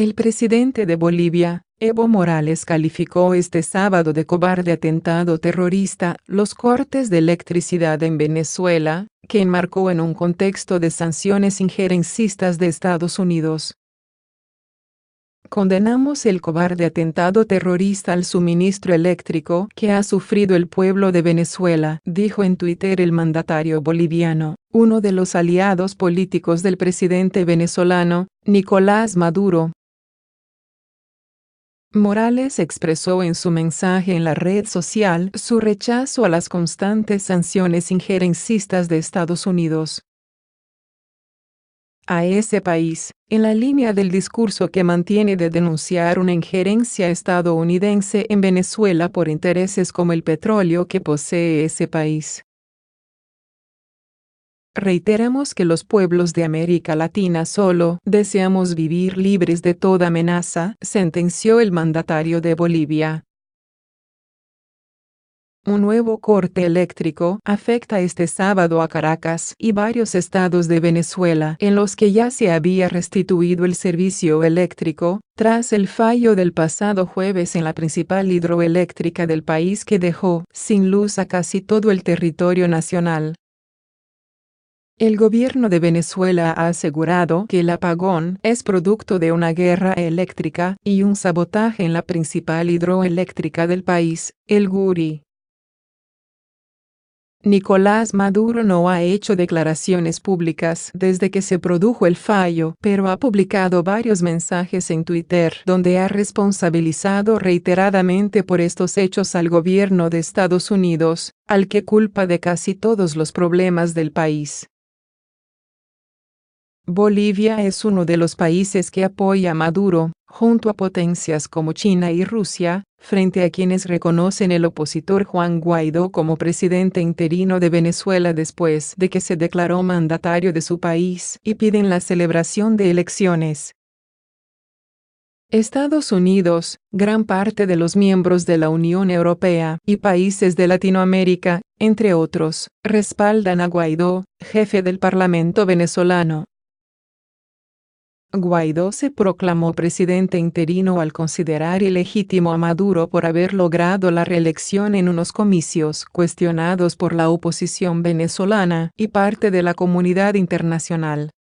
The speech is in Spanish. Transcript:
El presidente de Bolivia, Evo Morales, calificó este sábado de cobarde atentado terrorista los cortes de electricidad en Venezuela, que enmarcó en un contexto de sanciones injerencistas de Estados Unidos. Condenamos el cobarde atentado terrorista al suministro eléctrico que ha sufrido el pueblo de Venezuela, dijo en Twitter el mandatario boliviano, uno de los aliados políticos del presidente venezolano, Nicolás Maduro. Morales expresó en su mensaje en la red social su rechazo a las constantes sanciones injerencistas de Estados Unidos a ese país, en la línea del discurso que mantiene de denunciar una injerencia estadounidense en Venezuela por intereses como el petróleo que posee ese país. Reiteramos que los pueblos de América Latina solo deseamos vivir libres de toda amenaza, sentenció el mandatario de Bolivia. Un nuevo corte eléctrico afecta este sábado a Caracas y varios estados de Venezuela en los que ya se había restituido el servicio eléctrico, tras el fallo del pasado jueves en la principal hidroeléctrica del país que dejó sin luz a casi todo el territorio nacional. El gobierno de Venezuela ha asegurado que el apagón es producto de una guerra eléctrica y un sabotaje en la principal hidroeléctrica del país, el Guri. Nicolás Maduro no ha hecho declaraciones públicas desde que se produjo el fallo, pero ha publicado varios mensajes en Twitter donde ha responsabilizado reiteradamente por estos hechos al gobierno de Estados Unidos, al que culpa de casi todos los problemas del país. Bolivia es uno de los países que apoya a Maduro, junto a potencias como China y Rusia, frente a quienes reconocen el opositor Juan Guaidó como presidente interino de Venezuela después de que se declaró mandatario de su país y piden la celebración de elecciones. Estados Unidos, gran parte de los miembros de la Unión Europea y países de Latinoamérica, entre otros, respaldan a Guaidó, jefe del Parlamento venezolano. Guaidó se proclamó presidente interino al considerar ilegítimo a Maduro por haber logrado la reelección en unos comicios cuestionados por la oposición venezolana y parte de la comunidad internacional.